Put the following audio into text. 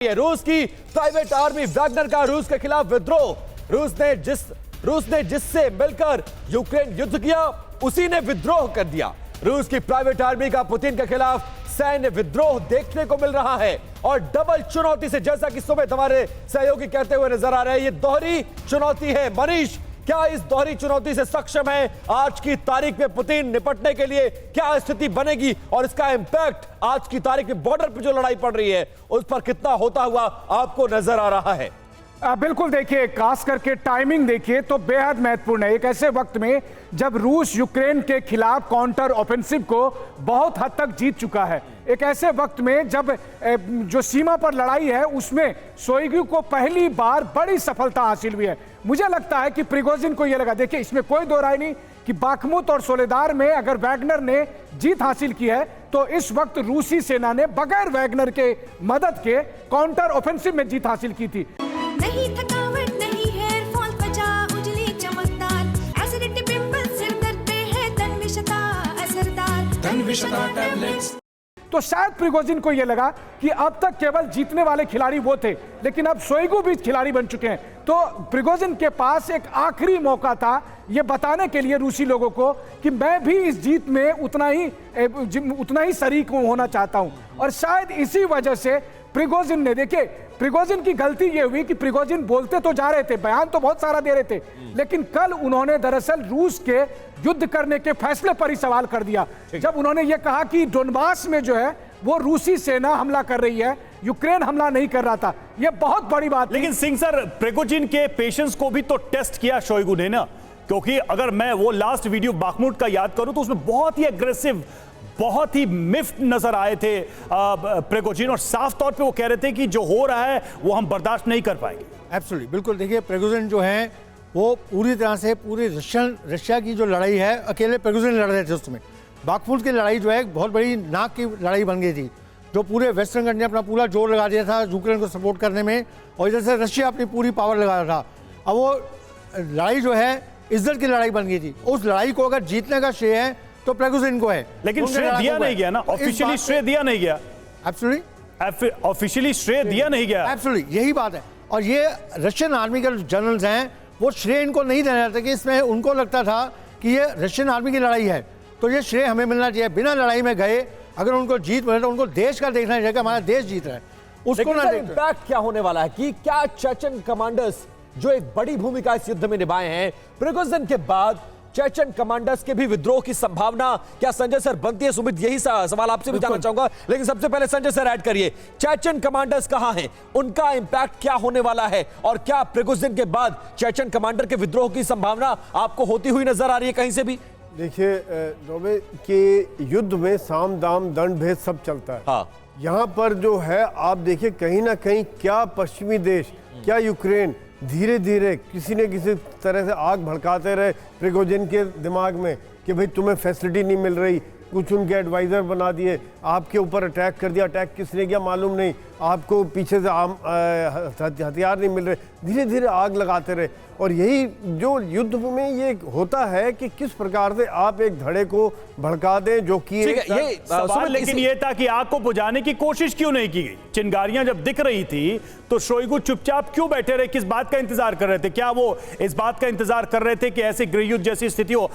रूस की private army Wagner का रूस के खिलाफ विद्रोह। रूस ने जिससे मिलकर यूक्रेन युद्ध किया उसी ने विद्रोह कर दिया। रूस की प्राइवेट आर्मी का पुतिन के खिलाफ सैन्य विद्रोह देखने को मिल रहा है और डबल चुनौती से, जैसा कि सुमित हमारे सहयोगी कहते हुए नजर आ रहे हैं, ये दोहरी चुनौती है। मनीष, क्या इस दोहरी चुनौती से सक्षम है आज की तारीख में पुतिन निपटने के लिए? क्या स्थिति बनेगी और इसका इंपैक्ट आज की तारीख में बॉर्डर पर जो लड़ाई पड़ रही है उस पर कितना होता हुआ आपको नजर आ रहा है? बिल्कुल, देखिए, खास करके टाइमिंग देखिए तो बेहद महत्वपूर्ण है। एक ऐसे वक्त में जब रूस यूक्रेन के खिलाफ काउंटर ऑफेंसिव को बहुत हद तक जीत चुका है, एक ऐसे वक्त में जब जो सीमा पर लड़ाई है उसमें शोइगु को पहली बार बड़ी सफलता हासिल हुई है। मुझे लगता है कि प्रिगोजिन को यह लगा, देखिए इसमें कोई दो राय नहीं कि बाखमुत और सोलेदार में अगर वैगनर ने जीत हासिल की है तो इस वक्त रूसी सेना ने बगैर वैगनर के मदद के काउंटर ऑफेंसिव में जीत हासिल की थी। नहीं थकावट, नहीं हेयर फॉल, त्वचा उजली चमकदार, एसिडिटी, पिंपल, सिर दर्द पे है तनविषता असरदार, तनविषता टैबलेट्स। तो शायद प्रिगोजिन को यह लगा कि अब तक केवल जीतने वाले खिलाड़ी वो थे, लेकिन अब शोइगु भी खिलाड़ी बन चुके हैं। तो प्रिगोजिन के पास एक आखिरी मौका था यह बताने के लिए रूसी लोगों को कि मैं भी इस जीत में उतना ही शरीक होना चाहता हूं। और शायद इसी वजह से प्रिगोजिन ने, देखिए प्रिगोजिन की गलती यह हुई कि प्रिगोजिन बोलते तो जा रहे थे, बयान तो बहुत सारा दे रहे थे, लेकिन कल उन्होंने दरअसल रूस के युद्ध करने के फैसले पर ही सवाल कर दिया जब उन्होंने ये कहा कि डोनबास में जो है वो रूसी सेना हमला कर रही है, यूक्रेन हमला नहीं कर रहा था। यह बहुत बड़ी बात। लेकिन सिंह सर, प्रिगोजिन के पेशेंस को भी तो टेस्ट किया शोइगु ने ना, क्योंकि अगर मैं वो लास्ट वीडियो बाखमुट का याद करूं तो उसमें बहुत ही एग्रेसिव, बहुत ही मिफ्ट नजर आए थे प्रिगोजिन, और साफ तौर पे वो कह रहे थे कि जो हो रहा है वो हम बर्दाश्त नहीं कर पाएंगे। एब्सोल्युटली, बिल्कुल। देखिए, प्रिगोजिन जो है वो पूरी तरह से पूरी रशिया की जो लड़ाई है अकेले प्रिगोजिन लड़ रहे थे। उसमें बाखमुट की लड़ाई जो है बहुत बड़ी नाक की लड़ाई बन गई थी, जो पूरे वेस्टर्न कंट्री ने अपना पूरा जोर लगा दिया था यूक्रेन को सपोर्ट करने में, और इधर से रशिया अपनी पूरी पावर लगा रहा था। अब वो लड़ाई जो है इज्जत की लड़ाई बन गई थी। उस लड़ाई को अगर जीतने का श्रेय है तो प्रिगोजिन को है, लेकिन श्रेय दिया नहीं गया ना, ऑफिशियली श्रेय दिया नहीं गया। एब्सोल्युटली, ऑफिशियली श्रेय दिया नहीं गया। एब्सोल्युटली, यही बात है। और ये रशियन आर्मी के जनरल्स हैं, वो श्रेय इनको नहीं देना चाहते कि इसमें उनको लगता था कि ये रशियन आर्मी की लड़ाई है तो ये श्रेय हमें मिलना चाहिए। बिना लड़ाई में गए अगर उनको जीत मिले तो उनको देश का देखना चाहिए कि हमारा देश जीत रहा है, उसको ना देखना। इम्पैक्ट क्या होने वाला है कि क्या चेचन कमांडर्स जो एक बड़ी भूमिका इस युद्ध में निभाए हैं, प्रिगोजिन के बाद चेचन कमांडर्स के भी विद्रोह की संभावना क्या संजय सर बनती है? सुमित, यही सवाल आपसे भी जानना चाहूंगा, लेकिन सबसे पहले संजय सर ऐड करिए, चेचन कमांडर्स कहां हैं, उनका इंपैक्ट क्या होने वाला है, और क्या प्रिगोजिन के बाद चेचन कमांडर के विद्रोह की संभावना आपको होती हुई नजर आ रही है कहीं से भी? देखिए रोबे, कि युद्ध में साम दाम दंड भेद सब चलता है। हाँ। यहाँ पर जो है आप देखिए कहीं ना कहीं क्या पश्चिमी देश, क्या यूक्रेन धीरे धीरे किसी न किसी तरह से आग भड़काते रहे प्रिगोजिन के दिमाग में कि भाई तुम्हें फैसिलिटी नहीं मिल रही, कुछ उनके एडवाइज़र बना दिए, आपके ऊपर अटैक कर दिया, अटैक किसने किया मालूम नहीं, आपको पीछे से हथियार नहीं मिल रहे, धीरे धीरे आग लगाते रहे। और यही जो युद्ध में ये होता है कि किस प्रकार से आप एक धड़े को भड़का दें, जो कि सवाल लेकिन ये था कि आग को बुझाने की कोशिश क्यों नहीं की गई? चिंगारियां जब दिख रही थी तो शोइगु चुपचाप क्यों बैठे रहे? किस बात का इंतजार कर रहे थे? क्या वो इस बात का इंतजार कर रहे थे कि ऐसे गृह युद्ध जैसी स्थिति हो?